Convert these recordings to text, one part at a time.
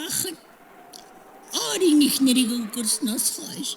ах нь өөрийн их нэрийг өнгөрснөөс хойш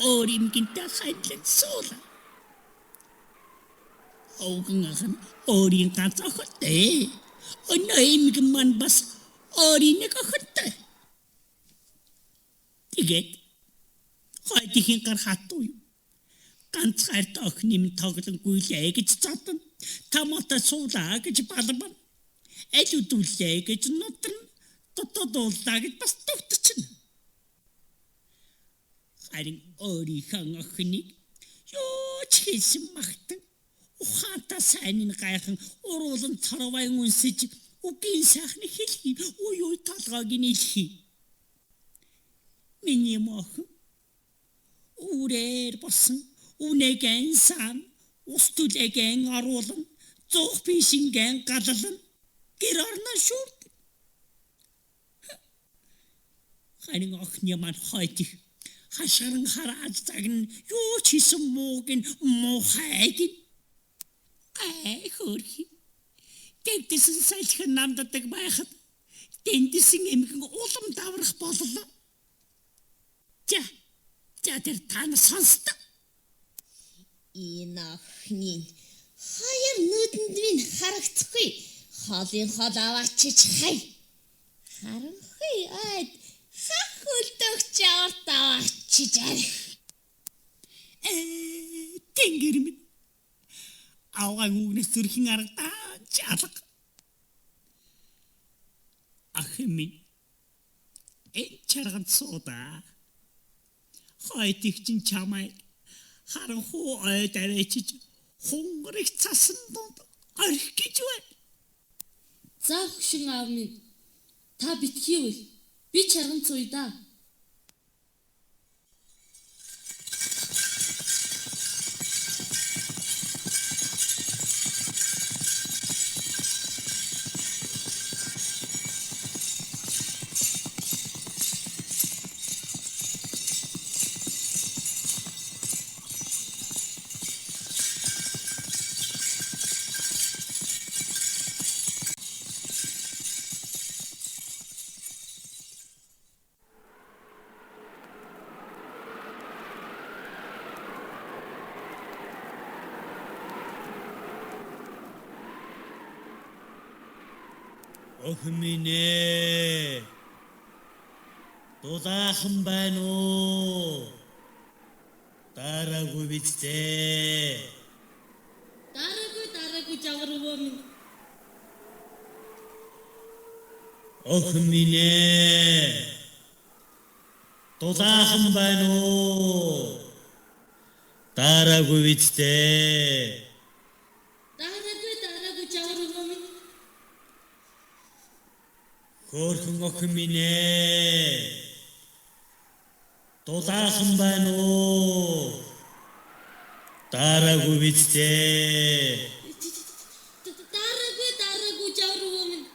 өөрийн гинтэй хайдлан суула. Огн ах нь өөрийн ганц охинтой. Өнөө эмгэн маань бас өөрийн нэг охинтой. Тэгээд хойдхийн гар хатуу юм. Ганц хайртай охины минь тоглонгүй лээ гэж зодон. Тамата суулаа гэж балбан. Элүдүүлээ гэж нотрон. Тотодуулаа гэж бас төвтчихнэ. Харин өөрийнхөө охиныг юу ч хийсэн магтан. Ухаантай сайн гайхан уруулан царавай үнсэж үгийн сайхны хэлхий уй толгойг нийлхий. Миний мохон үрээр босон үнэгэн сан устүлэгэн аруулан зух бишингэн галалан гэр орно шүрд. Харин охины маань хойдих хашгиран хараад загна юу ч хийсэн муугийн муухайг. Хөрхи. Тэнтэсэн салхин намддаг байхад тэнтэсэн эмгэн улам даврах боллоо. За тэр тань сонсдог. Инахнин хоёр нүдэнд минь харагдахгүй. Холын хол аваачиж хай. Харанхуй айд хахултогч аварт аваачиж арих. Тэнгэр минь аваа үгнэс зүрхийн аргатаа чалга. Ахми чарган сууда. Хойдих чин чамай харанхуу ой давэчиж хунгэрэг цасан донд орих гэж байна. За хөшин аав минь та битгийвэл би чарган цуй да. Охминэ дулаахан байна уу? Дараагүй бидтэй. Дараагүй жавруу минь. Охминэ дулаахан байна уу? Дараагүй бидтэй. Дараагүй жавруу минь. Хөөрхөн охминэ дулаахан байна уу? Дараагүй бидтэй. Дараагүй жавруу минь.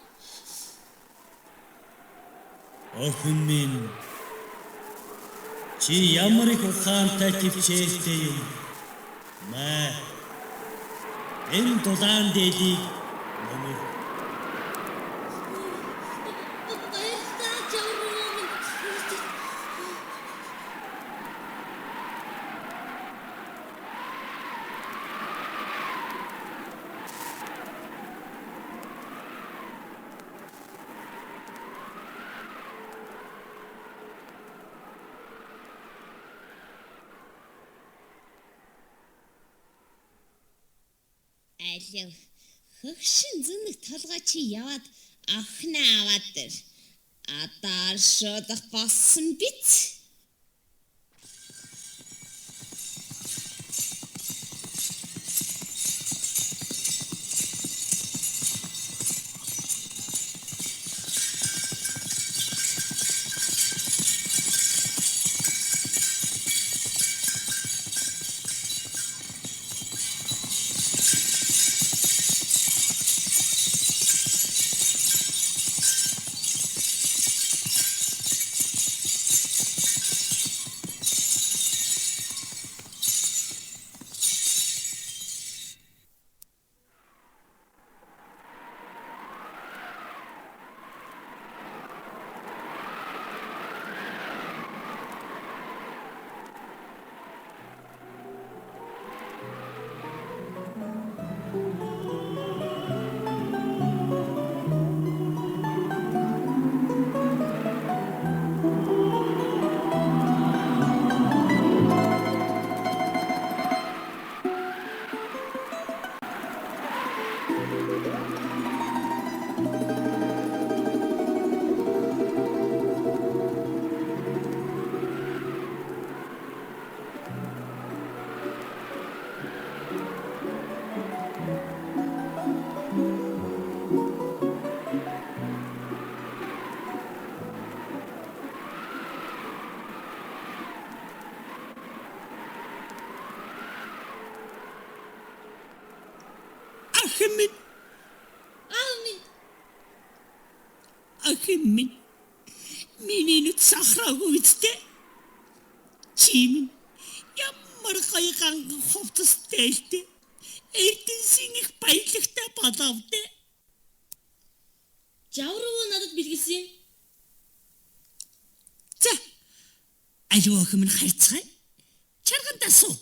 Охин чи ямар их ухаантай төвчээртэй юм. Маа энэ дулаан дээлийг мөн Алив хөгшин зүнэг толгой чи яваад охиноо аваад дэр. Адаар шуудах болсон биз. Охин минь, Аав минь. охин минь. Миний нүд сахраагүй үстэй. Чи минь ямар гоё ганган хувцастай л дээ. Эрдэнсийн их баялагтай болов дээ. Жавруу надад бэлгэлсэн. За. Аливаа охин минь хайцгаая. Чаргандаа суу.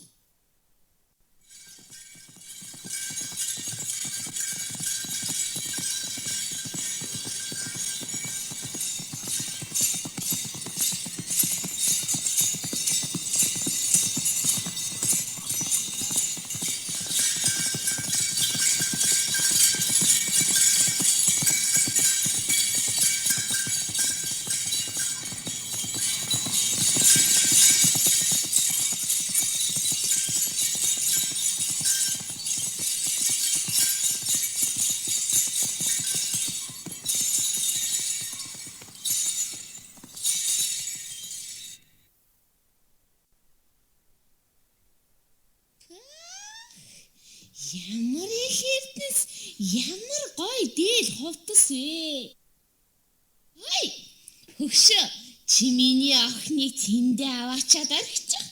Ямар их эрдэнэс, ямар гоё дээл хувцас вэ? Ой! Хөгшөө, чи миний охиныг тэндээ аваачаад орхичих.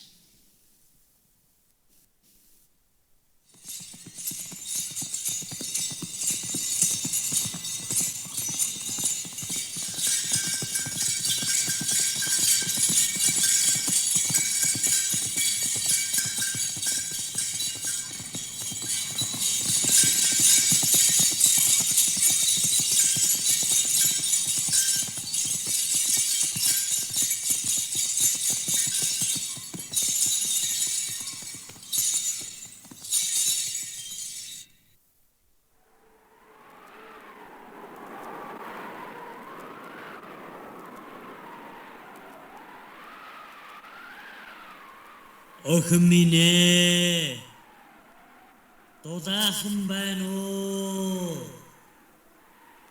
Охин минь ээ. Дулаахан байна уу?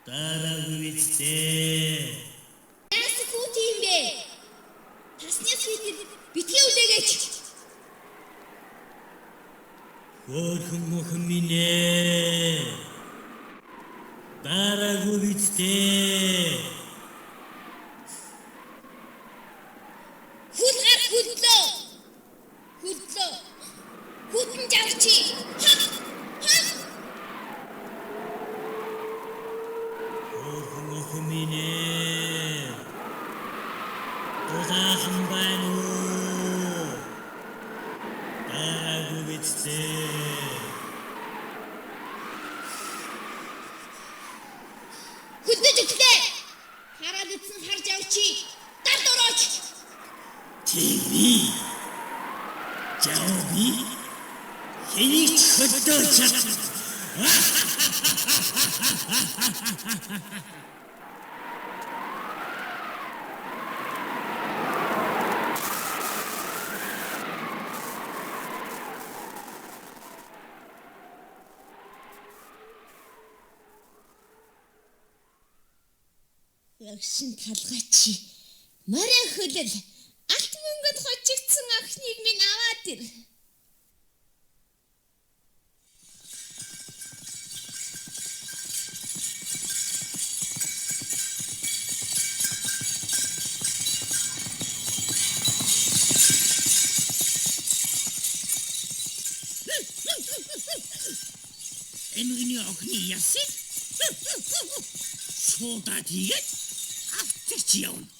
Дараагүй үстэй. Яасан хүү тийм бэ? Тасны свитер битгий үлээгээч. Хөөрхөн охин минь ээ. Дараагүй үстэй. Хүлгэр хүллөө. Хүллөө. Хүтэн жавчи. Ха! Хөөрхөн охин минь ээ. Дулаахан байна уу? Дараагүй үстэй. Хүлдэж өглөө. Хараад идсэн харж авчи. Дард орооч. TV. Жааби. Хэнийг хөдөөж чадна. Ягшин талгайчи. Морин хөлөл. Алт мөнгөнд хожигдсан охиныг минь аваад ир. Эмгний охины ясыг суудаад хийгээд авчирч явна.